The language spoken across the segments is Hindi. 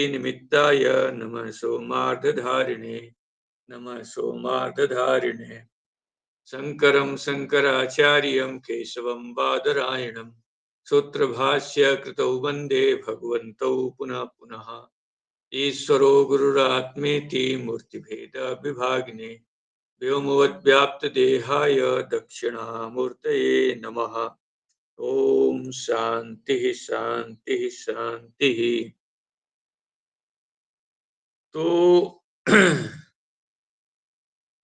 निमित्ताय नमः सोमार्धधारिणे नमः सोमार्धधारिणे शंकरं शंकराचार्यं केशवं बादरायणं सूत्रभाष्य कृतौ वन्दे भगवन्तौ पुनः पुनः ईश्वरो गुरुरात्मेति मूर्तिभेद विभागिने व्योमवद्व्याप्तदेहाय दक्षिणामूर्तये नमः। ओम शांति शांति शांति। तो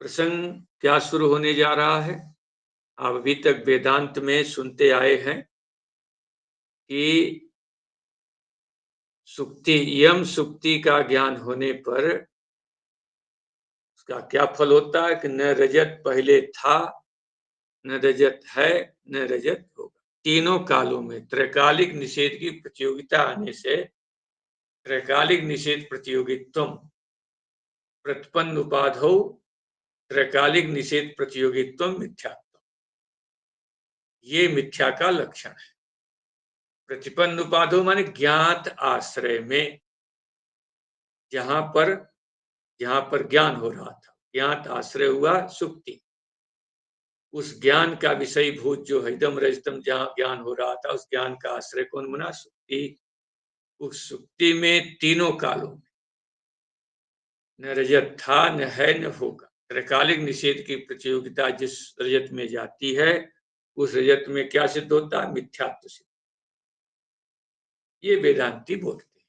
प्रसंग क्या शुरू होने जा रहा है? आप अभी तक वेदांत में सुनते आए हैं कि सुक्ति यम सुक्ति का ज्ञान होने पर उसका क्या फल होता है कि न रजत पहले था, न रजत है, न रजत होगा। तीनों कालों में त्रैकालिक निषेध की प्रतियोगिता आने से त्रैकालिक निषेध प्रतियोगित्व प्रतिपन्न उपाधौ त्रैकालिक निषेध प्रतियोगित्व मिथ्यात्व, ये मिथ्या का लक्षण है। प्रतिपन्न उपाधो माने ज्ञात आश्रय में, जहां पर ज्ञान हो रहा था, ज्ञात आश्रय हुआ सुक्ति। उस ज्ञान का विषयभूत जो इदम रजतम जहां ज्ञान हो रहा था, उस ज्ञान का आश्रय कौन बना? सुक्ति। उस सुक्ति में तीनों कालों में न रजत था, न है, न होगा। त्रैकालिक निषेध की प्रतियोगिता जिस रजत में जाती है, उस रजत में क्या सिद्ध होता है? मिथ्यात्व सिद्ध। ये वेदांती बोलते हैं,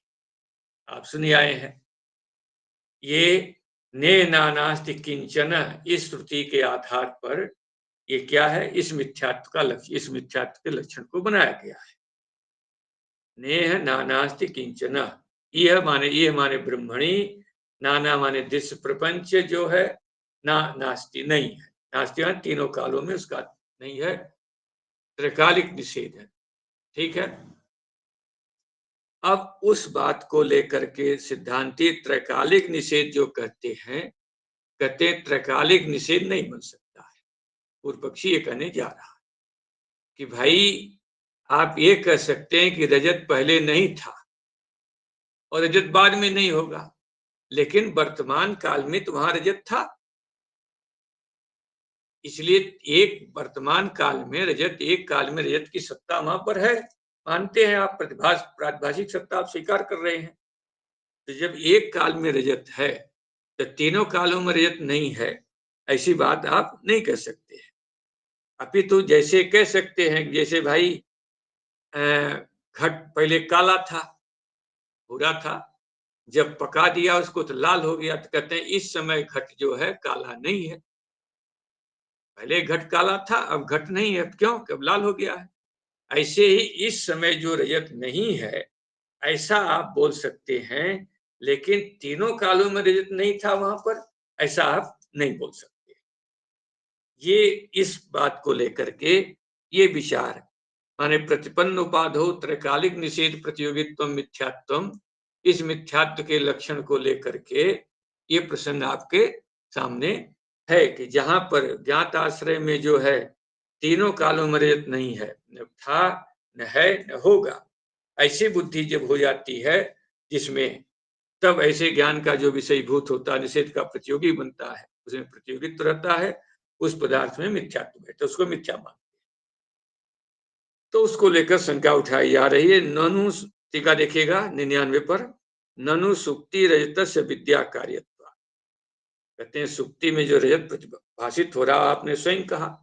आप सुनिए आए हैं। ये ने नानास्ति किंचन, इस श्रुति के आधार पर ये क्या है? इस मिथ्यात्व का लक्ष्य, इस मिथ्यात्व के लक्षण को बनाया गया है। नेह नानास्ति किंचन, यह माने ब्रह्मणी, नाना माने दृश्य प्रपंच जो है, ना नास्ति नहीं है। नास्ति माने तीनों कालों में उसका नहीं है, त्रैकालिक निषेध है। ठीक है। अब उस बात को लेकर के सिद्धांती त्रैकालिक निषेध जो कहते हैं, कहते त्रैकालिक निषेध नहीं बन सकता है। पूर्व पक्षी ये कहने जा रहा है कि भाई आप ये कह सकते हैं कि रजत पहले नहीं था और रजत बाद में नहीं होगा, लेकिन वर्तमान काल में तो वहां रजत था, इसलिए एक वर्तमान काल में रजत, एक काल में रजत की सत्ता वहां पर है। मानते हैं आप, प्रातिभाषिक सत्ता आप स्वीकार कर रहे हैं। तो जब एक काल में रजत है तो तीनों कालों में रजत नहीं है, ऐसी बात आप नहीं कह सकते हैं। अपितु जैसे कह सकते हैं, जैसे भाई घट पहले काला था, भूरा था, जब पका दिया उसको तो लाल हो गया, तो कहते हैं इस समय घट जो है काला नहीं है। पहले घट काला था, अब घट नहीं है, क्यों? कब लाल हो गया है। ऐसे ही इस समय जो रजत नहीं है, ऐसा आप बोल सकते हैं, लेकिन तीनों कालों में रजत नहीं था वहां पर, ऐसा आप नहीं बोल सकते। ये इस बात को लेकर के ये विचार माने प्रतिपन्न उपाधो त्रैकालिक निषेध प्रतियोगित्व मिथ्यात्व, इस मिथ्यात्व के लक्षण को लेकर के ये प्रसंग आपके सामने है कि जहां पर ज्ञात आश्रय में जो है तीनों कालों में रजत नहीं है, न था, न है, न होगा। ऐसी बुद्धि जब हो जाती है जिसमें, तब ऐसे ज्ञान का जो विषयभूत होता है, निषेध का प्रतियोगी बनता है, उसमें प्रतियोगित्व रहता है, उस पदार्थ में मिथ्यात्व है, तो उसको मिथ्या मान। तो उसको लेकर शंका उठाई जा रही है। ननु, टीका देखिएगा 99 पर, ननु सुक्ति रजत से विद्या कार्यत्व। कहते हैं सुक्ति में जो रजत प्रतिभाषित हो रहा, आपने स्वयं कहा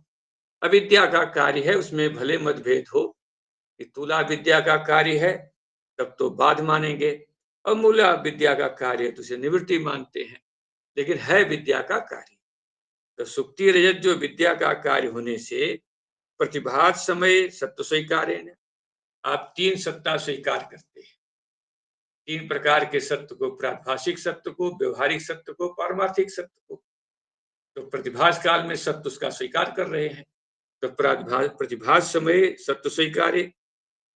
अविद्या का कार्य है, उसमें भले मतभेद हो कि तुला विद्या का कार्य है तब तो बाद मानेंगे, और मूला विद्या का कार्य है तो उसे निवृत्ति मानते हैं, लेकिन है विद्या का कार्य। तो सुक्ति रजत जो विद्या का कार्य होने से प्रतिभात समय सत्य स्वीकार्य, आप तीन सत्ता स्वीकार करते हैं, तीन प्रकार के सत्य को, प्रातिभाषिक सत्य को, व्यवहारिक सत्य को, पारमार्थिक सत्य को। तो प्रतिभास काल में सत्य उसका स्वीकार कर रहे हैं, तो प्रतिभास समय सत्य स्वीकार्य,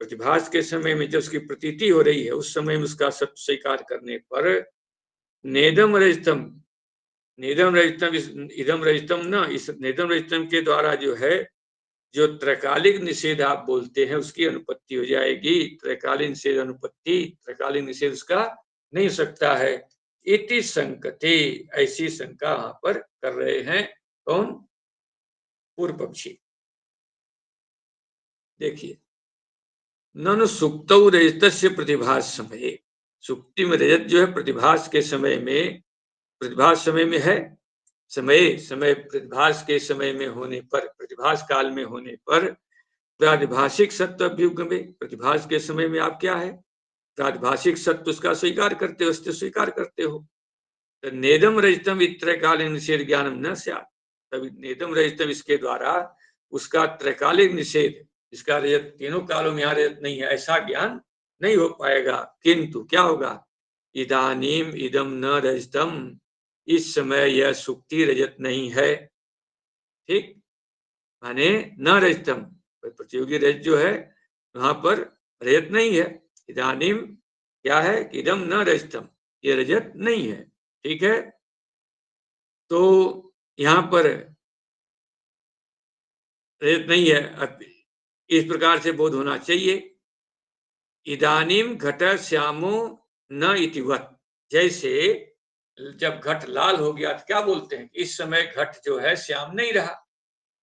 प्रतिभास के समय में जब उसकी प्रतीति हो रही है उस समय में उसका सत्य स्वीकार करने पर नेदम रजतम, नेदम रजतम इदम रजतम न, इस नेदम रजतम के द्वारा जो है, जो त्रैकालिक निषेध आप बोलते हैं उसकी अनुपत्ति हो जाएगी। त्रैकालिक निषेध अनुपत्ति, त्रैकालिक निषेध उसका नहीं हो सकता है। इति संकते, ऐसी शंका वहां पर कर रहे हैं कौन? पूर्व पक्षी। देखिए, ननु सुक्तौ रजतस्य प्रतिभास समय, सुक्ति में रजत जो है प्रतिभास के समय में, प्रतिभास समय में है, समय समय प्रतिभास के समय में होने पर, प्रतिभास काल में होने पर प्रातिभाषिक सत्य अभ्युगमे, प्रतिभास के समय में आप क्या है? प्रातिभाषिक सत्य उसका स्वीकार करते हो, अस्तित्व स्वीकार करते हो। तो नेदम रजतम त्रैकालिक निषेध ज्ञानम न स्यात्, तभी नेदम रजतम इसके द्वारा उसका त्रैकालिक निषेध, इसका रजत तीनों कालों में यहाँ रजत नहीं है, ऐसा ज्ञान नहीं हो पाएगा। किंतु क्या होगा? इदानीम इदम न रजतम, इस समय यह सुक्ति रजत नहीं है। ठीक, माने न रजतम, प्रतियोगी रजत जो है वहां पर रजत नहीं है। इदानीम क्या है कि इदम न रजतम, ये रजत नहीं है। ठीक है, तो यहां पर रजत नहीं है, इस प्रकार से बोध होना चाहिए। इदानीम घट श्यामो न इतिवत, जैसे जब घट लाल हो गया तो क्या बोलते हैं? इस समय घट जो है श्याम नहीं रहा,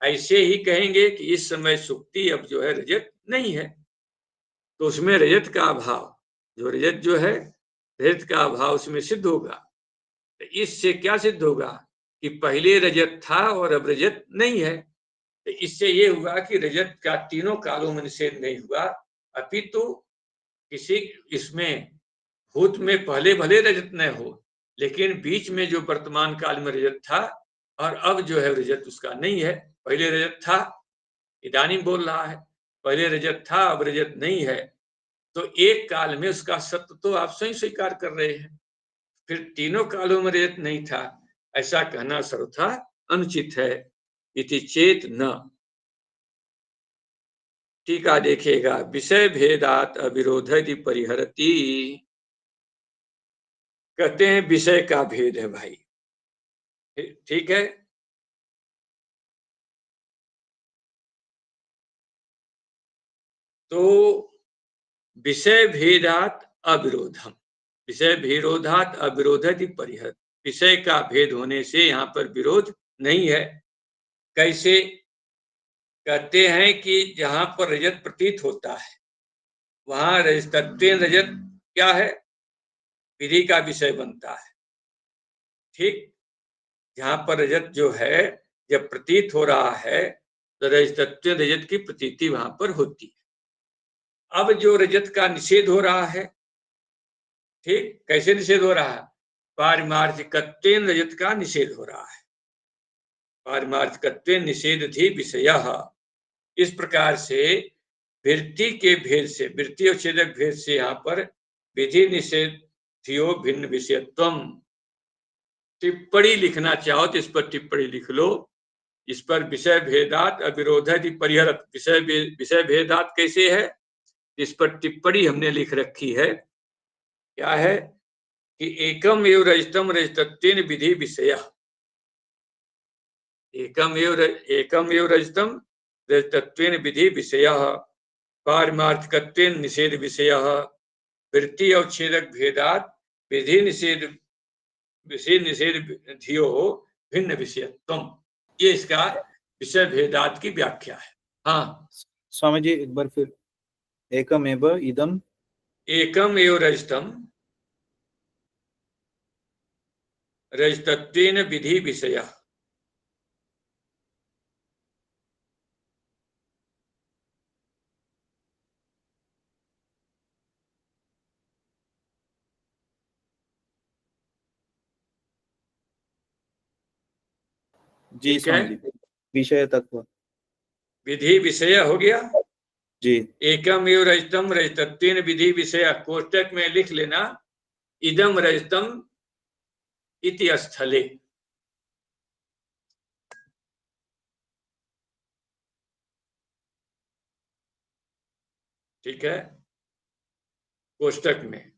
ऐसे ही कहेंगे कि इस समय सुक्ति अब जो है रजत नहीं है। तो उसमें रजत का अभाव, जो रजत जो है रजत का अभाव उसमें सिद्ध होगा। तो इससे क्या सिद्ध होगा? कि पहले रजत था और अब रजत नहीं है। तो इससे ये हुआ कि रजत का तीनों कालों में निषेध नहीं हुआ, अपितु किसी इसमें भूत में पहले भले रजत न हो, लेकिन बीच में जो वर्तमान काल में रजत था और अब जो है रजत उसका नहीं है। पहले रजत था, इदानीम बोल रहा है, पहले रजत था अब रजत नहीं है। तो एक काल में उसका सत्य तो आप स्वयं स्वीकार कर रहे हैं, फिर तीनों कालों में रजत नहीं था, ऐसा कहना सर्वथा अनुचित है। इति चेत न, टीका देखिएगा, विषय भेदात अविरोधति परिहरती, कहते हैं विषय का भेद है भाई। ठीक है, तो विषय भेदात अविरोधम, विषय विरोधात अविरोधति परिहर, विषय का भेद होने से यहाँ पर विरोध नहीं है। कैसे? कहते हैं कि जहां पर रजत प्रतीत होता है वहां रजतत्वेन रजत क्या है? विधि का विषय बनता है। ठीक, जहां पर रजत जो है जब प्रतीत हो रहा है तो रजतत्वेन रजत की प्रतीति वहां पर होती है। अब जो रजत का निषेध हो रहा है, ठीक, कैसे निषेध हो रहा है? पारिमार्थिकत्वेन रजत का निषेध हो रहा है। पारिमार्थिकत्वेन निषेध थी विषय, इस प्रकार से वृत्ति के भेद से, वृत्ति और छेदक भेद से यहाँ पर विधि निषेध थियो भिन्न विषयत्वम। टिप्पणी लिखना चाहो तो इस पर टिप्पणी लिख लो, इस पर विषय भेदात अविरोधति परिहरत, विषय भेदात कैसे है, इस पर टिप्पणी हमने लिख रखी है। क्या है कि एकम एव रजतम रजतत्वेन विधि विषय, एकम एव रजतम रजतत्वेन विधि विषय, पारमार्थिकत्वेन निषेध विषय, वृत्ति और छेदक भेदात विधि निषेध धियो भिन्न विषयत्वम, ये इसका विषय भेदात की व्याख्या है। हाँ स्वामी जी एक बार फिर, एकमेव इदम, एकम एव रजतम रजतत्वेन विधि विषय, जी ठीक है, स्वामी जी, विषय तत्व, विधि विषय हो गया। जी एकम एव रजतम रजतत्वेन विधि विषय, कोष्टक में लिख लेना इदम रजतम इति स्थले। ठीक है, कोष्टक में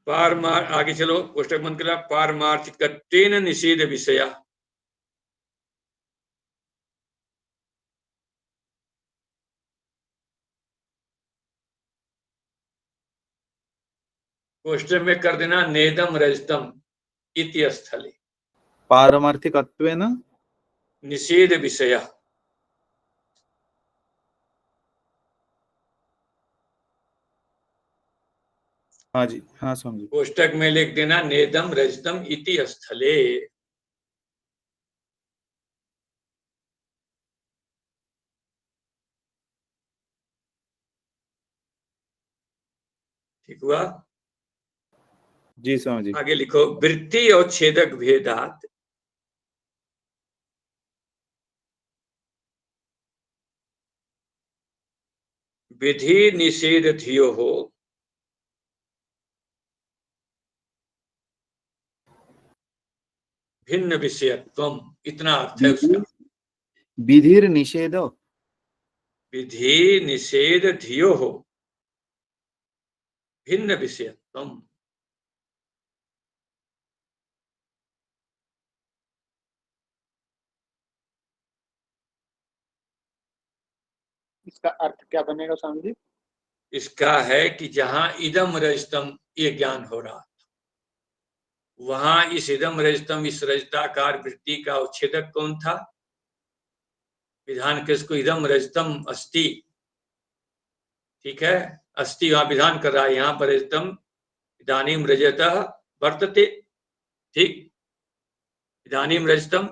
पारमार, आगे चलो, कोष्टक बंद करा, पारमार्थिकत्वेन निषेध विषय, कोष्टक में कर देना नेदम रजतम इति स्थले, पारमार्थिकत्वेन निषेध विषय। हाँ जी, हाँ स्वामी। कोष्टक में लिख देना नेदम रजतम इति स्थले। ठीक हुआ? जी स्वामी जी। आगे लिखो, वृत्ति और छेदक भेदात विधि निषेध धियो हो भिन्न विषयत्वम। इतना अर्थ है उसका। विधिर निषेध, विधि निषेध धियो हो भिन्न विषयत्वम। इसका अर्थ क्या बनेगा स्वामी जी? इसका है कि जहां इदम रजतम ये ज्ञान हो रहा, वहां इस इदम रजतम, इस रजताकार वृत्ति का उच्छेदक कौन था? विधान किसको? इदम रजतम अस्ति। ठीक है, अस्ति वहां विधान कर रहा है, यहां पर रजतम इदानीम रजतः वर्तते। ठीक, इदानीम रजतम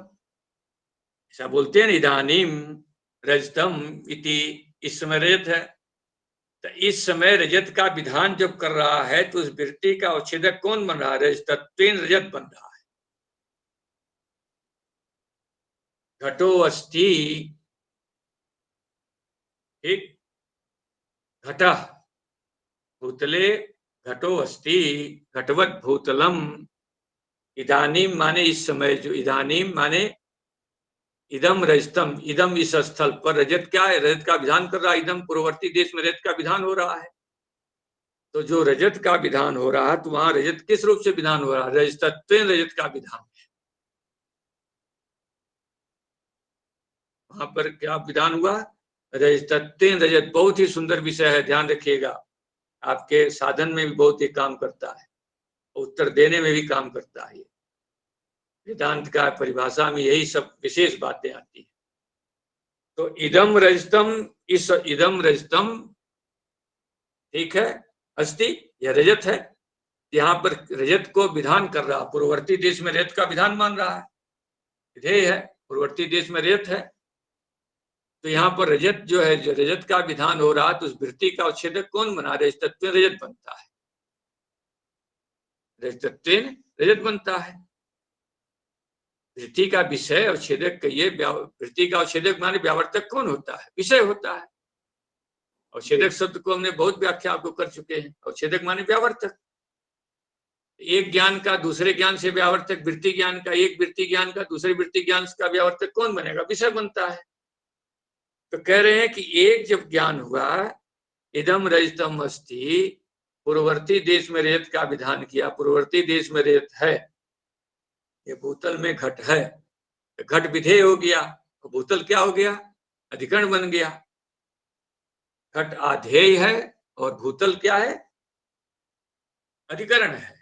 ऐसा बोलते हैं ना, इदानीम रजतम इति, इस समय रजत है। तो इस समय रजत का विधान जब कर रहा है तो उस वृत्ति का उच्छेदक कौन बन रहा है? रजतत्वेन रजत बन रहा है। घटो अस्ति, ठीक, घटः भूतले घटो अस्ति, घटवत भूतलम। इदानीम माने इस समय, जो इदानीम माने इदम रजतम, इदम इस स्थल पर। रजत क्या है? रजत का विधान कर रहा है। इदम पूर्ववर्ती देश में रजत का विधान हो रहा है। तो जो रजत का विधान हो रहा है, तो वहां रजत किस रूप से विधान हो रहा है? रजतत्वेन रजत का विधान है। वहां पर क्या विधान हुआ? रजतत्वेन रजत। बहुत ही सुंदर विषय है, ध्यान रखिएगा। आपके साधन में भी बहुत ही काम करता है, उत्तर देने में भी काम करता है। वेदांत का परिभाषा में यही सब विशेष बातें आती है। तो इदम रजतम, इस इदम रजतम, ठीक है, अस्ति, यह रजत है। यहाँ पर रजत को विधान कर रहा, पूर्ववर्ती देश में रजत का विधान मान रहा है, विधेय है, पूर्ववर्ती देश में रजत है। तो यहाँ पर रजत जो है, जो रजत का विधान हो रहा, तो उस वृत्ति का उच्छेदक कौन बना? रजतत्व रजत बनता है, रजतत्व रजत बनता है। वृत्ति का विषय और छेदक का ये, वृत्ति का उच्छेदक माने व्यावर्तक कौन होता है? विषय होता है। और छेदक शब्द को हमने बहुत व्याख्या आपको कर चुके हैं। और छेदक माने व्यावर्तक। एक ज्ञान का दूसरे ज्ञान से व्यावर्तक, वृत्ति ज्ञान का एक वृत्ति ज्ञान का दूसरे वृत्ति ज्ञान का व्यावर्तक कौन बनेगा? विषय बनता है। तो कह रहे हैं कि एक जब ज्ञान हुआ, इदम रजतम अस्ति, पूर्ववर्ती देश में रेत का विधान किया, पूर्ववर्ती देश में रेत है, ये भूतल में घट है, घट विधेय हो गया, तो भूतल क्या हो गया? अधिकरण बन गया। घट आधेय है और भूतल क्या है? अधिकरण है।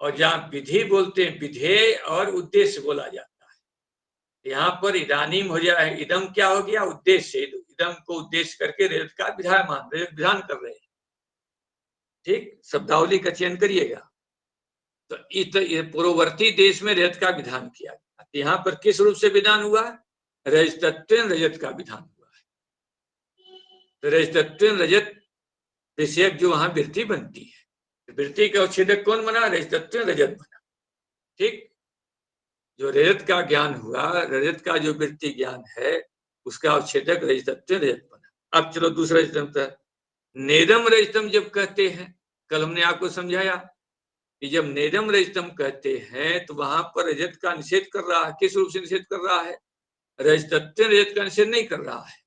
और जहां विधि बोलते हैं, विधेय और उद्देश्य बोला जाता है। यहाँ पर इदानीम हो जाए, इदम क्या हो गया? उद्देश्य। इदम को उद्देश्य करके रेत का विधान कर रहे हैं। ठीक, शब्दावली का चयन करिएगा। तो पूर्ववर्ती देश में रजत का विधान किया गया। यहाँ पर किस रूप से विधान हुआ? रजतत्व रजत का विधान हुआ है। तो रजतत्व रजत विषयक जो वहां वृत्ति बनती है, वृत्ति का उच्छेदक कौन बना? रजतत्व रजत बना। ठीक, जो रजत का ज्ञान हुआ, रजत का जो वृत्ति ज्ञान है, उसका उच्छेदक रजतत्व रजत बना। अब चलो दूसरा रजतम, नेदम रजतम जब कहते हैं, कल हमने आपको समझाया कि जब नेदम रजतम कहते हैं तो वहां पर रजत का निषेध कर रहा है। किस रूप से निषेध कर रहा है? रजतत्व रजत का निषेध नहीं कर रहा है,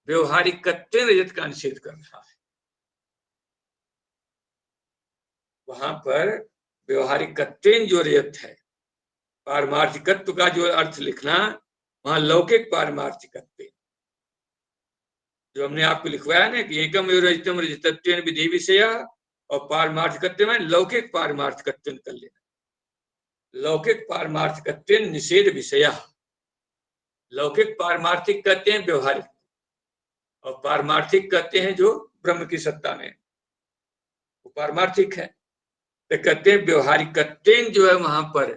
व्यवहारिकत्व रजत का निषेध कर रहा है। वहां पर व्यवहारिकत्व जो रजत है, पारमार्थिकत्व का जो अर्थ लिखना, वहां लौकिक पारमार्थिकत्व जो हमने आपको लिखवाया ना कि एकम रजतम रजतत्व विधि विषय और पारमार्थिकत्व में लौकिक पारमार्थिकत्व कर लेना। लौकिक पारमार्थिकत्व निषेध विषय, लौकिक पारमार्थिक कहते हैं व्यवहारिक, और पारमार्थिक कहते हैं जो ब्रह्म की सत्ता में, वो पारमार्थिक है। तो कहते हैं व्यवहारिकत्व जो है वहां पर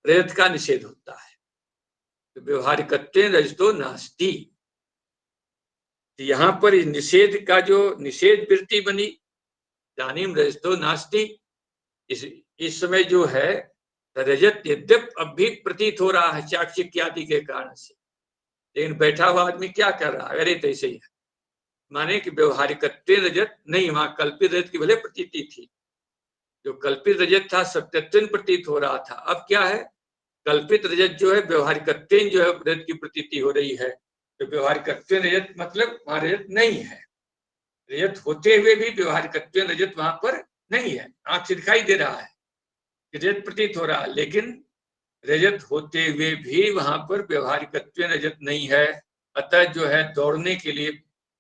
रजत का निषेध होता है। तो व्यवहारिकत्व रजतो नास्ति, यहाँ पर निषेध का जो निषेध वृत्ति बनी, जानीम रजतो नास्ति, इस समय जो है रजत यद्यप अब भी प्रतीत हो रहा है चाक्षुष आदि के कारण से, लेकिन बैठा हुआ आदमी क्या कर रहा है, अरे तो ऐसे ही है, माने कि व्यवहारिकत्व रजत नहीं, वहां कल्पित रजत की भले प्रतीति थी, जो कल्पित रजत था सत्यत्व प्रतीत हो रहा था। अब क्या है, कल्पित रजत जो है व्यवहारिकत्व जो है रजत की प्रतीति हो रही है। तो व्यवहारिकत्व रजत मतलब वहां रजत नहीं है, रजत होते हुए भी व्यवहारिकत्व रजत वहां पर नहीं है। आंख से दिखाई दे रहा है कि रजत प्रतीत हो रहा है, लेकिन रजत होते हुए भी वहां पर व्यवहारिकत्व रजत नहीं है। अतः जो है दौड़ने के लिए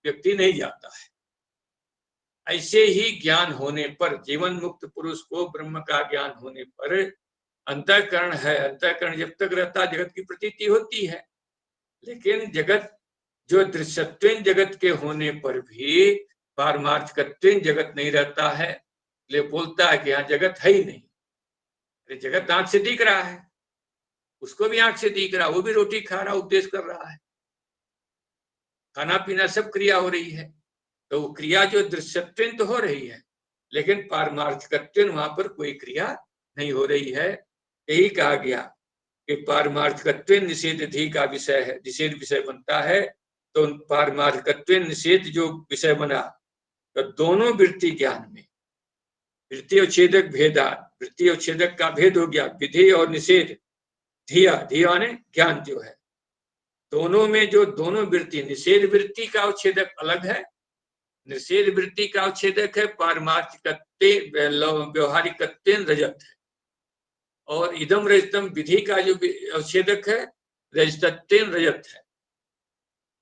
व्यक्ति नहीं जाता है। ऐसे ही ज्ञान होने पर, जीवन मुक्त पुरुष को ब्रह्म का ज्ञान होने पर अंतःकरण है, अंतःकरण जब तक रहता जगत की प्रतीति होती है, लेकिन जगत जो दृश्यत्व जगत के होने पर भी पारमार्थिकत्व जगत नहीं रहता है, इसलिए बोलता है कि यहाँ जगत है ही नहीं। अरे जगत आंख से दिख रहा है, उसको भी आंख से दिख रहा, वो भी रोटी खा रहा, उपदेश कर रहा है, खाना पीना सब क्रिया हो रही है। तो वो क्रिया जो दृश्यत्व तो हो रही है, लेकिन पारमार्थिकत्व वहां पर कोई क्रिया नहीं हो रही है। यही कहा गया कि पारमार्थिकत्व निषेध धी का विषय है, निषेध विषय बनता है। तो पारमार्थिकत्व निषेध जो विषय बना, तो दोनों वृत्ति ज्ञान में वृत्ति और छेदक भेदा, वृत्ति और छेदक का भेद हो गया, विधि और निषेध, धिया धिया माने ज्ञान जो है, दोनों में जो दोनों वृत्ति, निषेध वृत्ति का उच्छेदक अलग है, निषेध वृत्ति का उच्छेदक है पारमार्थिकत्व व्यवहारिकत्व रजत है, और इदम रजतम विधि का जो उच्छेदक है रजतत्व रजत है।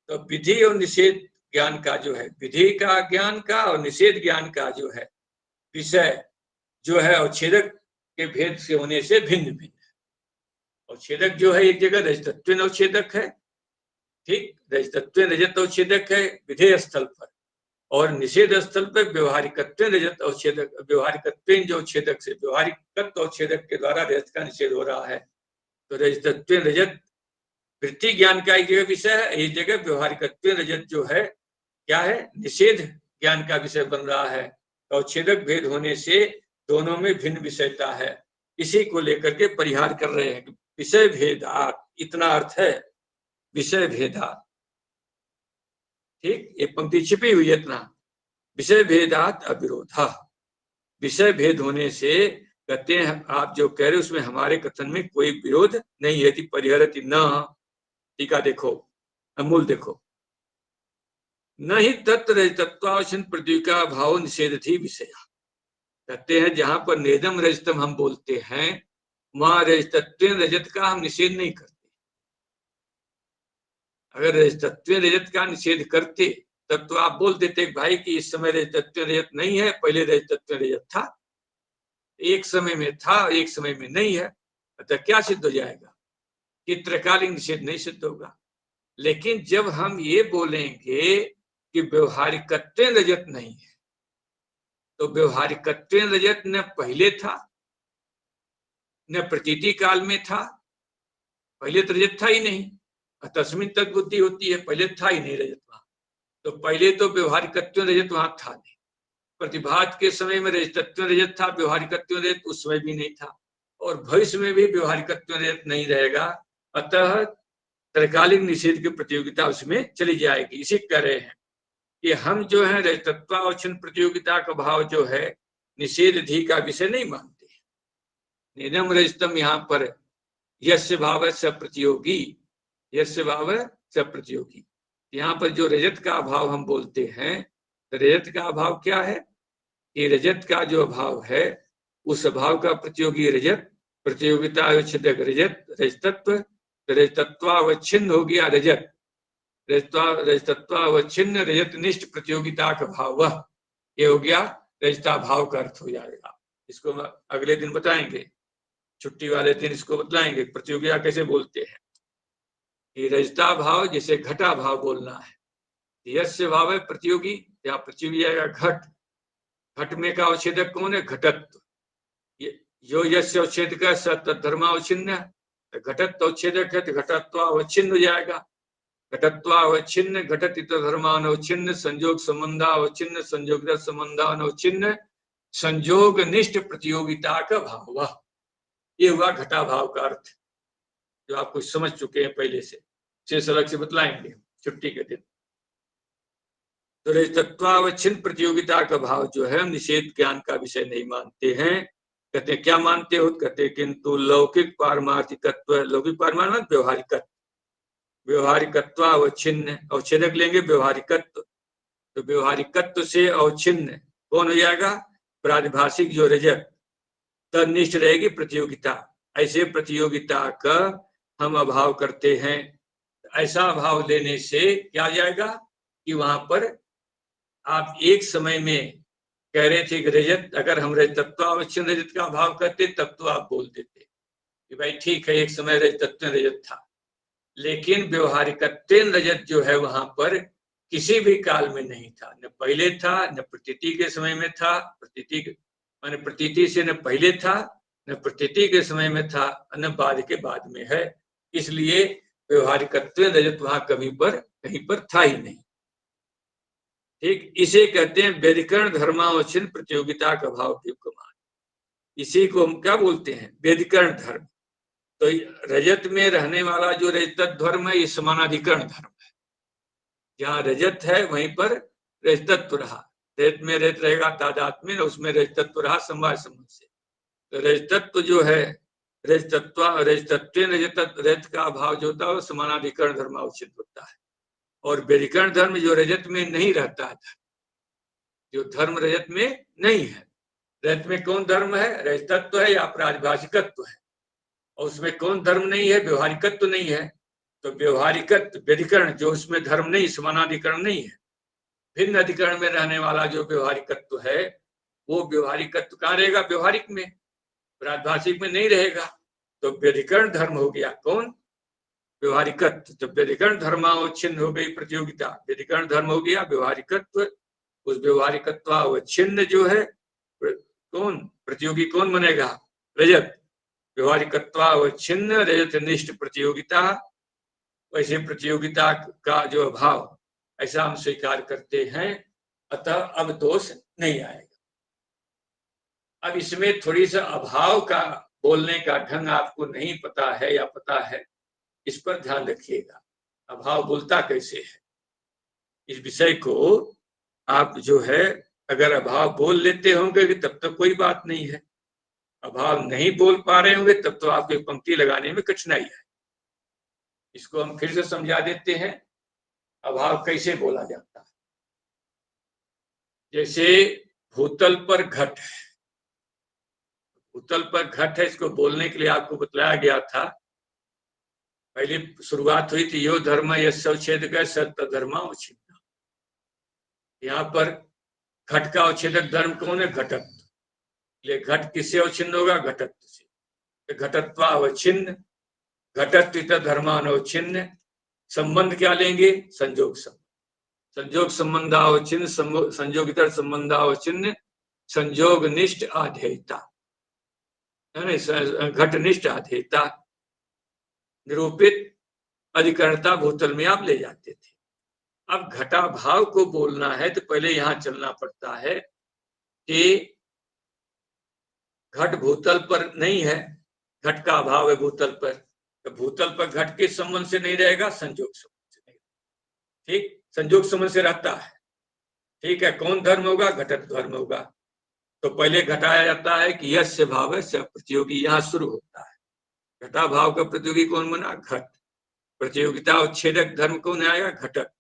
तो विधि और निषेध ज्ञान का जो है, विधि का ज्ञान का और निषेध ज्ञान का जो है विषय जो है उच्छेदक के भेद से होने से भिन्न भिन्न है। और छेदक जो है एक जगह रजतत्व उच्छेदक है, ठीक, रजतत्व रजत उच्छेदक है विधेय स्थल पर, और निषेध स्थल पर व्यवहारिकत्व रजत उच्छेदक, व्यवहारिकत्व जो उच्छेदक से व्यवहारिकत्व उच्छेदक के द्वारा रजत का निषेध हो रहा है। तो रजतत्व रजत वृत्ति ज्ञान का एक जगह विषय है, एक जगह व्यवहारिकत्व रजत जो है क्या है, निषेध ज्ञान का विषय बन रहा है। तो उच्छेदक भेद होने से दोनों में भिन्न विषयता है। इसी को लेकर के परिहार कर रहे हैं, विषय भेदात, इतना अर्थ है विषय भेदात, ठीक, ये पंक्ति छिपी हुई है इतना, विषय भेदात अविरोधा, विषय भेद होने से कहते हैं आप जो कह रहे उसमें हमारे कथन में कोई विरोध नहीं है। परिहरति न, टीका देखो, अमूल देखो, न ही तत्र तत्वावशन पृथ्वी का भाव निषेध थी विषय, कहते हैं जहां पर नेदम रजतम हम बोलते हैं वहां रजतत्व रजत का हम निषेध नहीं करते। अगर रजतत्व रजत का निषेध करते तब तो आप बोल देते भाई कि इस समय रजतत्व रजत नहीं है, पहले रजतत्व रजत था, एक समय में था एक समय में नहीं है, अतः क्या सिद्ध हो जाएगा कि त्रैकालिक निषेध नहीं सिद्ध होगा। लेकिन जब हम ये बोलेंगे कि व्यवहारिकत्व रजत नहीं है, तो व्यवहारिकत्व रजत न पहले था न प्रतीति काल में था, पहले तो रजत था ही नहीं, तस्मिन तक बुद्धि होती है, पहले था ही नहीं रजत वहां, तो पहले तो व्यवहारिकत्व रजत वहां था नहीं। प्रतिभात के समय में रजतत्व रजत था, व्यवहारिकत्व रजत उस समय भी नहीं था, और भविष्य में भी व्यवहारिकत्व रजत नहीं रहेगा। अतः त्रैकालिक निषेध की प्रतियोगिता उसमें चली जाएगी। इसी कह रहे हैं कि हम जो है रजतत्वावच्छिन्न प्रतियोगिता का भाव जो है निषेध धी का विषय नहीं मानते। नियम रजतम यहाँ पर यस्य भाव स प्रतियोगी, यस्य भाव स प्रतियोगी, यहाँ पर जो रजत का अभाव हम बोलते हैं, रजत का अभाव क्या है कि रजत का जो अभाव है उस अभाव का प्रतियोगी रजत, प्रतियोगिता अवच्छेदक रजत, रजतत्व, रजतत्वावच्छिन्न हो गया रजत, रजतत्वावच्छिन्न रजत निष्ठ प्रतियोगिता का भाव, ये हो गया रजता भाव का अर्थ हो जाएगा। इसको हम अगले दिन बताएंगे, छुट्टी वाले दिन इसको बताएंगे प्रतियोगिता कैसे बोलते हैं। कि रजता भाव जैसे घटा भाव बोलना है, यस्य भाव है प्रतियोगी, या प्रतियोगी आएगा घट। घट में का अवच्छेदक कौन है? घटत्व। यो यस्य अवच्छेदक है स तद्धर्मावच्छिन्न, घटत्व अवच्छेदक है तो घटत्वावच्छिन्न हो जाएगा। घटत्वावच्छिन्न घटत धर्मानवच्छिन्न संयोग संबंधावच्छिन्न संयोग संबंधानवच्छिन्न संयोग निष्ठ प्रतियोगिता का भाव, ये हुआ घटा भाव का अर्थ, जो आप कुछ समझ चुके हैं पहले से, शेष अलग से बतलाएंगे छुट्टी के दिन। तो रजतत्वावच्छिन्न प्रतियोगिता का भाव जो है हम निषेध ज्ञान का विषय नहीं मानते हैं। कहते हैं क्या मानते हो? कहते हैं किंतु लौकिक पारमार्थिकत्व, लौकिक पारमार्थिक व्यवहारिकत्व, व्यवहारिकत्वावच्छिन्न अवच्छेदक लेंगे व्यवहारिकत्व, तो व्यवहारिकत्व से अवच्छिन्न कौन हो जाएगा? प्रातिभाषिक जो रजत, तनिष्ठ रहेगी प्रतियोगिता। ऐसे प्रतियोगिता का हम अभाव करते हैं। ऐसा अभाव लेने से क्या जाएगा कि वहां पर आप एक समय में कह रहे थे कि रजत, अगर हम रजतत्वावच्छिन्न रजत का अभाव करते तब तो आप बोल देते कि भाई ठीक है एक समय रजतत्व रजत था, लेकिन व्यवहारिकत्व रजत जो है वहां पर किसी भी काल में नहीं था, न पहले था न प्रतीति के समय में था, प्रतीति माने प्रतीति से न पहले था न प्रतीति के समय में था न बाद के बाद में है। इसलिए व्यवहारिकत्व रजत वहां कहीं पर था ही नहीं। ठीक, इसे कहते हैं व्यधिकरण धर्मावच्छिन्न प्रतियोगिता का भाव के उपमान। इसी को हम क्या बोलते हैं? व्यधिकरण धर्म। तो रजत में रहने वाला जो रजत धर्म है ये समानाधिकरण धर्म है। जहां रजत है वहीं पर रजतत्व रहा, रजत में रजत रहेगा तादात्म्य, उसमें रजतत्व रहा समवाय संबंध से। तो रजतत्व जो है रजतत्व रजत का अभाव जो होता है वो समानाधिकरण धर्मावच्छिन्न होता है। और व्यधिकरण धर्म जो रजत में नहीं रहता है, जो धर्म रजत में नहीं है, रजत में कौन धर्म है? रजतत्व है या प्रातिभाषिकत्व है, और उसमें कौन धर्म नहीं है? व्यवहारिकत्व नहीं है। तो व्यवहारिकत्व व्यधिकरण जो उसमें धर्म नहीं, समानाधिकरण नहीं है, भिन्न अधिकरण में रहने वाला जो व्यवहारिकत्व है वो व्यवहारिकत्व कहाँ रहेगा? व्यवहारिक में, प्रातिभाषिक में नहीं रहेगा। तो व्यधिकरण धर्म हो गया कौन? व्यवहारिकत्व। तो व्यधिकरण धर्मावच्छिन्न हो गई प्रतियोगिता, व्यधिकरण धर्म हो गया व्यवहारिकत्व। उस व्यवहारिकत्वावच्छिन्न जो है कौन? प्रतियोगी कौन बनेगा? रजत। व्यवहारिकत्वावच्छिन्न रजत निष्ठ प्रतियोगिता, वैसे प्रतियोगिता का जो अभाव ऐसा हम स्वीकार करते हैं, अतः अब दोष नहीं आएगा। अब इसमें थोड़ी सा अभाव का बोलने का ढंग आपको नहीं पता है या पता है, इस पर ध्यान रखिएगा। अभाव बोलता कैसे है, इस विषय को आप जो है अगर अभाव बोल लेते होंगे तब तक कोई बात नहीं है, अभाव नहीं बोल पा रहे होंगे तब तो आपको पंक्ति लगाने में कठिनाई है। इसको हम फिर से समझा देते हैं, अभाव कैसे बोला जाता है। जैसे भूतल पर घट है, भूतल पर घट है, इसको बोलने के लिए आपको बतलाया गया था, पहले शुरुआत हुई थी यो धर्म यस्य अवच्छेदक सत्य धर्मावच्छिन्न। यहाँ पर घट का अवच्छेदक धर्म कौन है? घटत्व। ये घट किससे अवच्छिन्न होगा? घटत्व से। घटत्वावच्छिन्न, घटत्व धर्मानवच्छिन्न। संबंध क्या लेंगे? संयोग संबंध। संयोग संबंधावच्छिन्न, संयोगितर संबंधावच्छिन्न, संयोग निष्ठ आधेयता, घटनिष्ठ आधेयता निरूपित अधिकरणता भूतल में आप ले जाते थे। अब घटा भाव को बोलना है तो पहले यहां चलना पड़ता है कि घट भूतल पर नहीं है, घट का अभाव है भूतल पर, तो भूतल पर घट के संबंध से नहीं रहेगा, संयोग संबंध से नहीं। ठीक, संयोग संबंध से रहता है। ठीक है, कौन धर्म होगा? घटत धर्म होगा। तो पहले घटाया जाता है कि यस्य भाव है स प्रतियोगी, यहां शुरू होता है। घटा भाव का प्रतियोगी कौन बना? घट। प्रतियोगिता उच्छेदक धर्म कौन आएगा? घटत।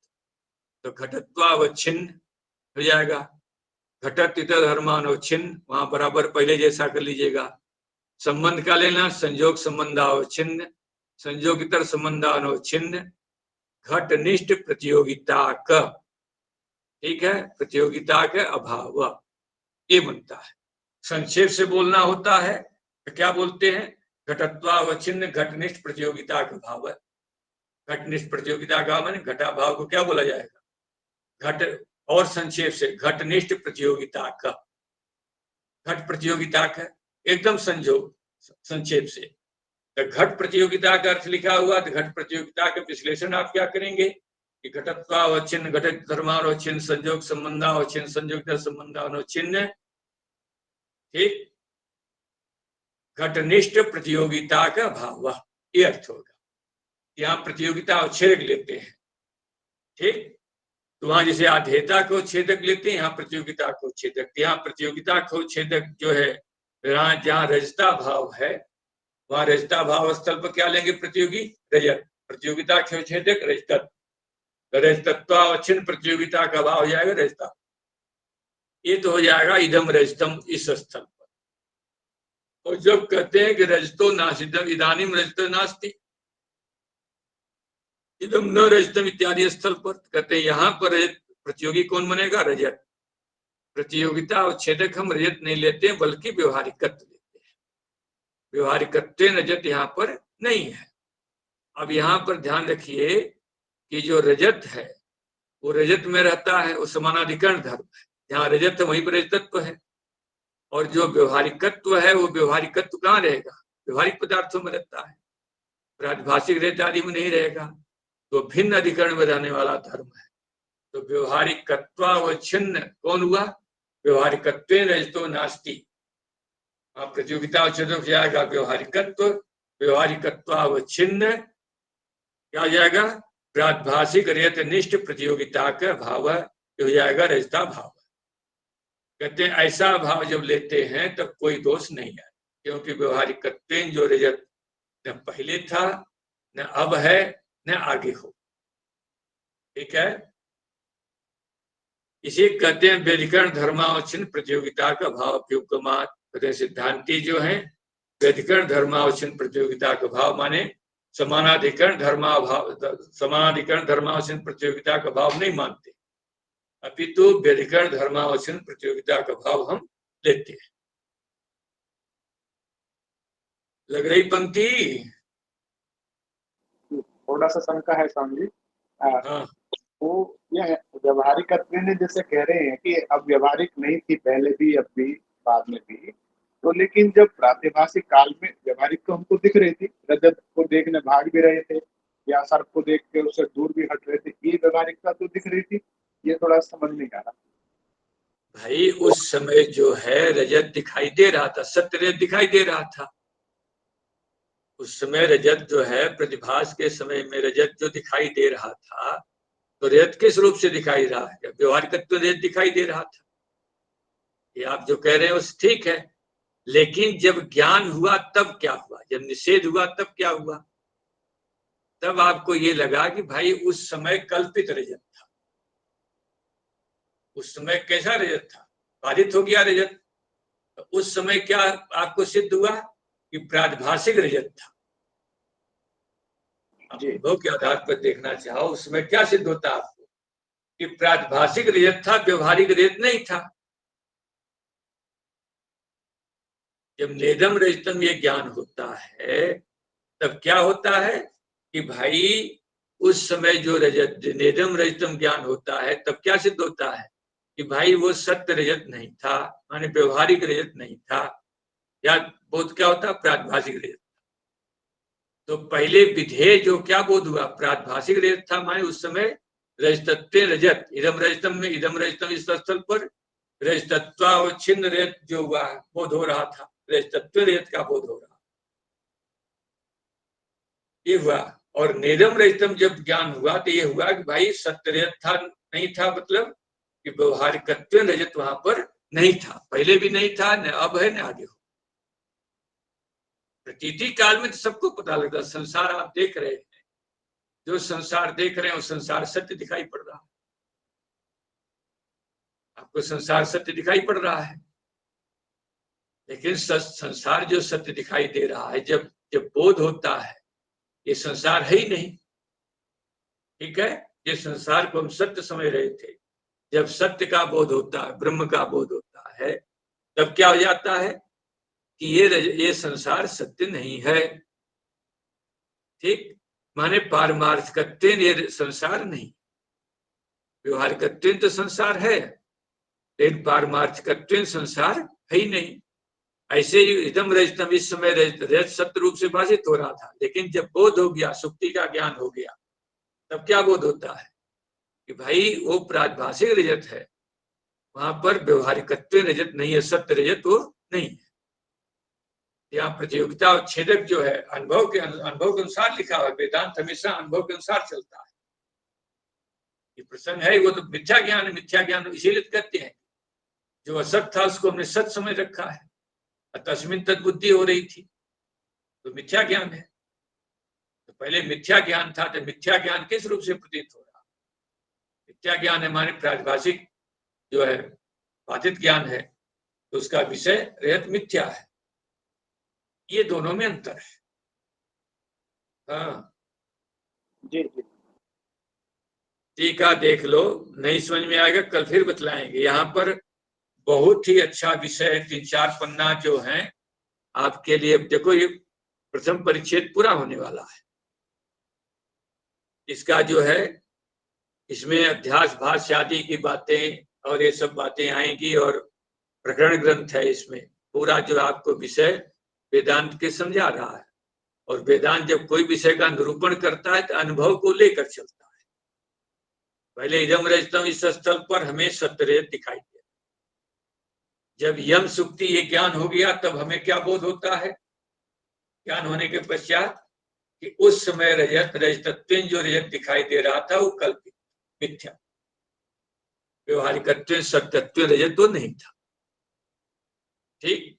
तो घटत्वावच्छिन्न हो जाएगा। घटत धर्मानवच्छिन्न, वहां बराबर पहले जैसा कर लीजिएगा। संबंध का लेना? संयोग संबंधावच्छिन्न, संयोगितर संबंधानवच्छिन्न, घटनिष्ठ प्रतियोगिता का, ठीक है, प्रतियोगिता के अभाव। ये बनता है। संक्षेप से बोलना होता है तो क्या बोलते हैं, घटत्वावच्छिन्न घटनिष्ठ प्रतियोगिता का भाव है। घटनिष्ठ प्रतियोगिता का माने घटा भाव को क्या बोला जाएगा, घट, और संक्षेप से घटनिष्ठ प्रतियोगिता का, घट प्रतियोगिता का एकदम संजोग संक्षेप से। तो घट प्रतियोगिता का अर्थ लिखा हुआ, तो घट प्रतियोगिता का विश्लेषण आप क्या करेंगे कि घटत्वावच्छिन्न घटित धर्मावच्छिन्न संयोग संबंधावच्छिन्न संयोग संबंधावच्छिन्न, ठीक, घटनिष्ठ प्रतियोगिता का भाव, ये अर्थ होगा। यहाँ प्रतियोगिता अवच्छेदक लेते हैं, ठीक, तो वहां जैसे आधेयता को छेदक लेते हैं, यहाँ प्रतियोगिता को छेदक। यहाँ प्रतियोगिता को छेदक जो है, जहाँ रजता भाव है वहां रजता भाव स्थल पर क्या लेंगे, प्रतियोगी रजत, प्रतियोगिता के छेदक रजतत्व, रजतत्वावच्छिन्न प्रतियोगिता का भाव हो जाएगा रजता। ये तो हो जाएगा इदम रजतम इस स्थल पर। और जब कहते हैं कि रजतो नास्ति इदानीम रजतो नास्ति इदम न रजतम इत्यादि स्थल पर कहते हैं यहाँ पर प्रतियोगी कौन बनेगा, रजत। प्रतियोगिता और छेदक हम रजत नहीं लेते हैं बल्कि व्यवहारिकत्व लेते हैं, व्यवहारिकत्व रजत यहाँ पर नहीं है। अब यहाँ पर ध्यान रखिए कि जो रजत है वो रजत में रहता है, वो समानाधिकरण धर्म है, जहाँ रजत है वहीं पर रजतत्व है। और जो व्यवहारिकत्व है वो व्यवहारिकत्व कहाँ रहेगा, व्यवहारिक पदार्थों में रहता है, प्रातिभाषिक रेत आदि में नहीं रहेगा, तो भिन्न अधिकरण में रहने वाला धर्म है। तो व्यवहारिकत्वावच्छिन्न कौन हुआ, व्यवहारिकत्व रजतो नास्ति। प्रतियोगिता हो जाएगा व्यवहारिकत्व, व्यवहारिकत्वावच्छिन्न क्या हो जाएगा, प्रातिभाषिक रेतनिष्ठ प्रतियोगिता का भाव हो जाएगा रजता भाव। कहते हैं ऐसा भाव जब लेते हैं तब कोई दोष नहीं है, क्योंकि व्यवहारिकत्व जो रजत न पहले था न अब है न आगे हो, ठीक है। इसे कहते हैं व्यधिकरण धर्मावच्छिन्न प्रतियोगिता का भाव उपयुक्तमात। कहते हैं सिद्धांती जो है व्यधिकरण धर्मावच्छिन्न प्रतियोगिता का भाव माने समानाधिकरण धर्मावच्छिन्न प्रतियोगिता का भाव नहीं मानते, अपितु व्यधिकरण धर्मावच्छिन्न प्रतियोगिता का भाव हम लेते हैं। लग रही पंक्ति, थोड़ा सा शंका है स्वामी जी। हाँ वो यह व्यवहारिकत्व ने जैसे कह रहे हैं कि अब व्यवहारिक नहीं थी पहले भी अब भी बाद में भी, तो लेकिन जब प्रातिभाषिक काल में व्यवहारिक तो हमको दिख रही थी, रजत को देखने भाग भी रहे थे या सर्प को देख के उससे दूर भी हट रहे थे, ये व्यवहारिकता तो दिख रही थी, ये थोड़ा समझ नहीं आ रहा। भाई उस समय जो है रजत दिखाई दे रहा था, सत्य रजत दिखाई दे रहा था। उस समय रजत जो है प्रतिभास के समय में रजत जो दिखाई दे रहा था, तो रजत किस रूप से दिखाई रहा है, व्यवहारिकत्व रजत दिखाई दे रहा था। ये आप जो कह रहे हैं उस ठीक है, लेकिन जब ज्ञान हुआ तब क्या हुआ, जब निषेध हुआ तब क्या हुआ, तब आपको ये लगा कि भाई उस समय कल्पित रजत था। उस समय कैसा रजत था, बाधित हो गया रजत, तो उस समय क्या आपको सिद्ध हुआ कि प्रातिभाषिक रजत था। अनुभव के आधार पर देखना चाहो उसमें क्या सिद्ध होता आपको कि प्रातिभाषिक रजत था, व्यवहारिक रजत नहीं था। जब नेदम रजतम ये ज्ञान होता है तब क्या होता है कि भाई उस समय जो रजत नेदम रजतम ज्ञान होता है तब क्या सिद्ध होता है कि भाई वो सत्य रजत नहीं था, माने व्यवहारिक रजत नहीं था, या बोध क्या होता, प्रातिभाषिक रजत। तो पहले विधेय जो क्या बोध हुआ, प्रातिभाषिक रजत था, माने उस समय रजतत्व रजत, इदम रजतम में इदम रजतम इस स्थल पर रजतत्वावच्छिन्न रजत जो हुआ बोध हो रहा था, रजतत्व रजत का बोध हो रहा, ये हुआ। और नेदम रजतम जब ज्ञान हुआ तो ये हुआ कि भाई सत्य रजत था नहीं था, मतलब कि व्यवहारिकत्व रजत वहां पर नहीं था, पहले भी नहीं था, न अब है न आगे हो। प्रतीति काल में तो सबको पता लगता, संसार आप देख रहे हैं, जो संसार देख रहे हैं वो संसार सत्य दिखाई पड़ रहा है, आपको संसार सत्य दिखाई पड़ रहा है। लेकिन संसार जो सत्य दिखाई दे रहा है, जब जब बोध होता है ये संसार है ही नहीं, ठीक है। ये संसार को हम सत्य समझ रहे थे, जब सत्य का बोध होता है, ब्रह्म का बोध होता है, तब क्या हो जाता है कि ये संसार सत्य नहीं है। ठीक, माने पारमार्थिकत्वेन ये संसार नहीं, व्यवहारिकत्वेन तो संसार है, लेकिन पारमार्थिकत्वेन संसार है ही नहीं। ऐसे ही इदम रजतम, इस समय रजत सत्य रूप से भाषित हो रहा था, लेकिन जब बोध हो गया, सुक्ति का ज्ञान हो गया, तब क्या बोध होता है कि भाई वो प्रातिभाषिक रजत है, वहां पर व्यवहारिकत्व रजत नहीं है, सत्य रजत वो नहीं है। यहाँ प्रतियोगिता और छेदक जो है अनुभव के अनुसार लिखा हुआ है। वेदांत हमेशा अनुभव के अनुसार चलता है। ये प्रसंग है वो तो मिथ्या ज्ञान है, मिथ्या ज्ञान इसीलिए कहते हैं जो असत था उसको हमने सत समझ रखा है, तस्मिन तद्बुद्धि हो रही थी, तो मिथ्या ज्ञान है। तो पहले मिथ्या ज्ञान था, तो मिथ्या ज्ञान किस रूप से प्रतीत हो रहा? मिथ्या ज्ञान है माने प्रातिभाषिक जो है बाधित ज्ञान है, तो उसका विषय रहित मिथ्या है। ये दोनों में अंतर है। हाँ जी जी टीका देख लो, नहीं समझ में आएगा कल फिर बतलाएंगे। यहाँ पर बहुत ही अच्छा विषय 3-4 पन्ना जो है आपके लिए। देखो ये प्रथम परिच्छेद पूरा होने वाला है, इसका जो है इसमें अध्यास भाष्य आदि की बातें और ये सब बातें आएंगी, और प्रकरण ग्रंथ है इसमें पूरा जो आपको विषय वेदांत के समझा रहा है। और वेदांत जब कोई विषय का निरूपण करता है तो अनुभव को लेकर चलता है। पहले इदम रजतम, इस स्थल पर हमें सत्यरहित दिखाई दिया। जब यम सुक्ति ये ज्ञान हो गया तब हमें क्या बोध होता है? ज्ञान होने के पश्चात कि उस समय रजतत्व जो रजत दिखाई दे रहा था वो कल्पित मिथ्या, व्यवहारिकत्व सत्यत्व रजत तो नहीं था। ठीक,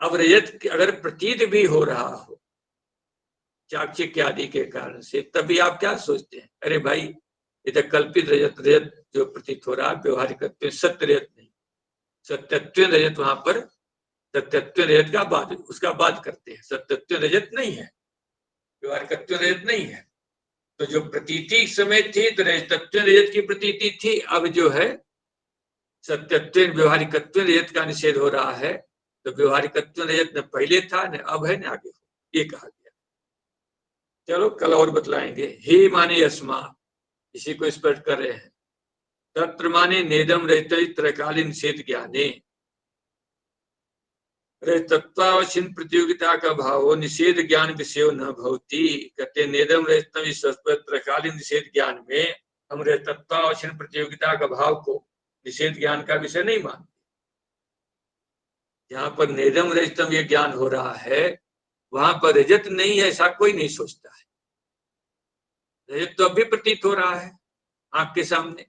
अब रजत अगर प्रतीत भी हो रहा हो चाक्षिक आदि के कारण से, तभी आप क्या सोचते हैं? अरे भाई ये तो कल्पित रजत, रजत जो प्रतीत हो रहा है व्यवहारिकत्व सत्य रजत नहीं, सत्यत्व रजत वहां पर सत्यत्व रजत का बाद, उसका बाद करते हैं। सत्यत्व रजत नहीं है, व्यवहारिकत्व रजत नहीं है। तो जो प्रतीति समय थी तो रजतत्व रजत की प्रतीति थी, अब जो है सत्यत्व व्यवहारिकत्व रजत का निषेध हो रहा है। तो व्यवहारिकत्व रजत न पहले था न अब है न आगे हो, ये कहा गया। चलो कल और बतलाएंगे। हे माने अस्मा, इसी को स्पष्ट कर रहे हैं। तत्र माने नेदम रहित त्रकालीन निषेध ज्ञाने, तत्वावश्यन प्रतियोगिता का भाव निषेध ज्ञान विषय न भवती। कहते नेदम रहित त्रकालीन निषेध ज्ञान में हम तत्वावश्यन प्रतियोगिता का भाव को निषेध ज्ञान का विषय नहीं मानते। जहां पर नेदम रजतम ये ज्ञान हो रहा है वहां पर रजत नहीं है ऐसा कोई नहीं सोचता है। रजत तो अभी प्रतीत हो रहा है आंख के सामने,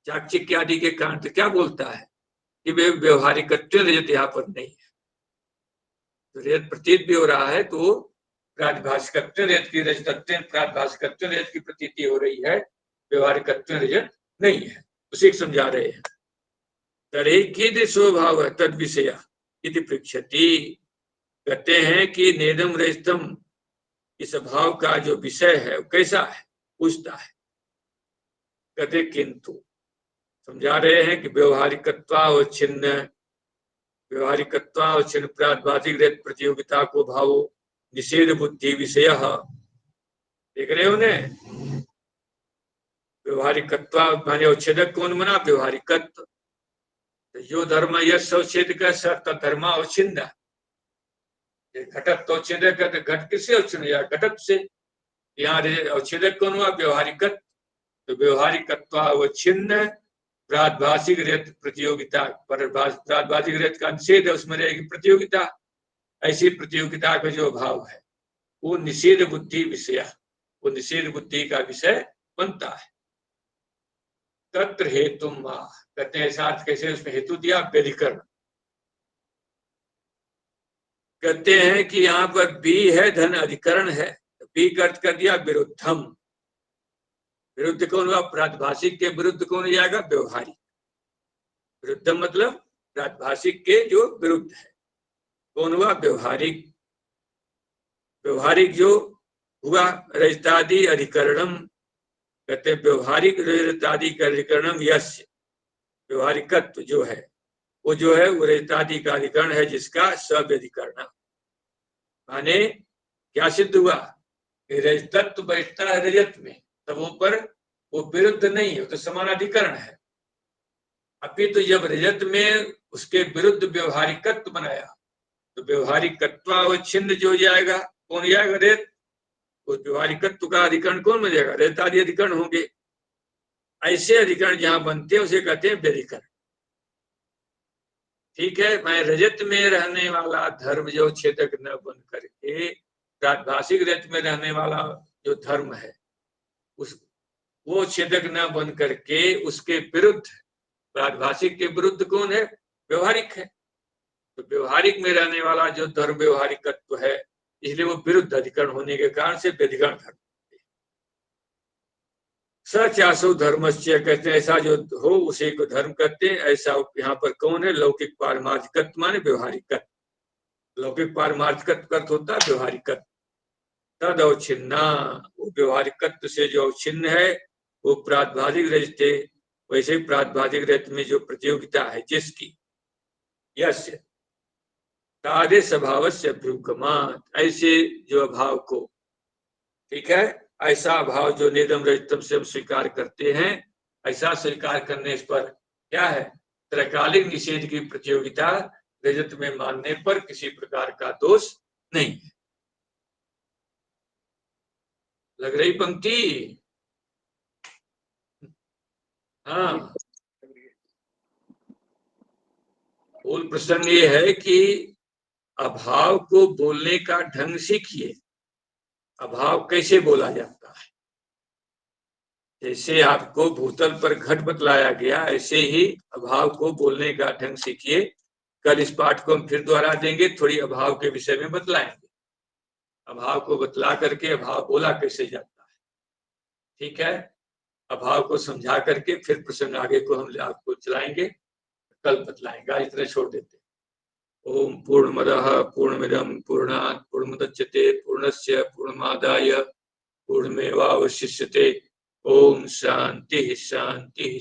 चाक्षिक आदि के कारण। तो क्या बोलता है कि वे व्यवहारिकत्व रजत यहाँ पर नहीं है। तो रजत प्रतीत भी हो रहा है तो प्रातिभाषिकत्व रजत की, रजतत्व प्रातिभाषिकत्व रजत की प्रतीति हो रही है, व्यवहारिकत्व रजत नहीं है। उसी को समझा रहे हैं। तरे कीदृशो भाव तद विषय इति पृच्छति। कहते हैं कि नेदम रजतम इस भाव का जो विषय है वो कैसा है, पूछता है। कहते किंतु, समझा रहे हैं कि व्यवहारिकत्वावच्छिन्न प्रातिभाषिक रजत प्रतियोगिता को भाव निषेध बुद्धि विषय। देख रहे हो ने, व्यवहारिकत्व माने अवच्छेदक कौन बना? व्यवहारिकत्व। जो धर्म यश अवच्छेद का धर्म अवच्छिन्न, घटक तो अवच्छेदक है, तो घट किससे अवच्छिन्न या घटक से। यहाँ अवच्छेदक कौन हुआ? व्यवहारिकत्व। तो व्यवहारिकत्व अवच्छिन्न प्रातिभाषिक रजत प्रतियोगिता, प्रातिभाषिक रजत का निषेध है, उसमें रहेगी प्रतियोगिता। ऐसी प्रतियोगिता का जो भाव है वो निषेध बुद्धि विषय, वो निषेध बुद्धि का विषय बनता है। तत्र हेतु कहते हैं ऐसा अर्थ कैसे? उसमें हेतु दिया व्यधिकरण। कहते हैं कि यहाँ पर बी है धन अधिकरण है, बी का अर्थ कर दिया विरुद्धम। विरुद्ध कौन हुआ? प्रातिभाषिक के विरुद्ध कौन हो जाएगा? व्यवहारिक। विरुद्धम मतलब प्रातिभाषिक के जो विरुद्ध है, कौन हुआ? व्यवहारिक। व्यवहारिक जो हुआ रजतादि अधिकरणम, कहते हैं व्यवहारिक रजतादि का अधिकरणम यस्य, व्यवहारिकत्व जो है वो जो है वो रजतादि का अधिकरण है, जिसका स्व्यधिकरण। माने क्या सिद्ध हुआ? रजतत्व बैठता है रजत में, तब वो पर वो विरुद्ध नहीं है, तो समानाधिकरण है। अभी तो जब रजत में उसके विरुद्ध व्यवहारिकत्व बनाया, तो व्यवहारिकत्वावच्छिन्न जो जाएगा, कौन जाएगा? रेत। उस व्यवहारिकत्व का अधिकरण कौन बन जाएगा? रेतादि अधिकरण होंगे। ऐसे अधिकरण जहां बनते हैं उसे कहते हैं व्यधिकरण। ठीक है, मैं रजत में रहने वाला धर्म जो छेदक न बन करके प्रातिभाषिक रजत में रहने वाला जो धर्म है, उस वो छेदक न बन करके उसके विरुद्ध, प्रातिभाषिक के विरुद्ध कौन है? व्यवहारिक है। तो व्यवहारिक में रहने वाला जो धर्म व्यवहारिकत्व है, इसलिए वो विरुद्ध अधिकरण होने के कारण से व्यधिकरण धर्म। सचासो धर्मस्य कहते हैं, ऐसा जो हो उसे को धर्म कहते हैं। ऐसा यहाँ पर कौन है? लौकिक पारमार्थिकत्व माने व्यवहारिकत्व। लौकिक पारमार्थिकत्व अर्थ होता है व्यवहारिकत्व। तद अवच्छिन्ना, वो व्यवहारिकत्व से जो अवच्छिन्न है वो प्रातिभाषिक रजते। वैसे ही प्रातिभाषिक रजत में जो प्रतियोगिता है जिसकी, यस्य तादे स्वभाव से अभ्युगमात्, ऐसे जो अभाव को, ठीक है, ऐसा अभाव जो नेदम रजतम से हम स्वीकार करते हैं, ऐसा स्वीकार करने पर क्या है? त्रैकालिक निषेध की प्रतियोगिता रजत में मानने पर किसी प्रकार का दोष नहीं है। लग रही पंक्ति? हाँ, मूल प्रसंग ये है कि अभाव को बोलने का ढंग सीखिए। अभाव कैसे बोला जाता है? जैसे आपको भूतल पर घट बतलाया गया, ऐसे ही अभाव को बोलने का ढंग सीखिए। कल इस पाठ को हम फिर दोहरा देंगे, थोड़ी अभाव के विषय में बतलाएंगे। अभाव को बतला करके अभाव बोला कैसे जाता है, ठीक है। अभाव को समझा करके फिर प्रसंग आगे को हम आपको चलाएंगे, कल बतलाएंगे। आज इतना छोड़ देते। ओम पूर्णमदः पूर्णमिदं पूर्णात् पूर्णमुदच्यते पूर्णस्य पूर्णमादाय पूर्णमेवावशिष्यते। ओम शांति शांति।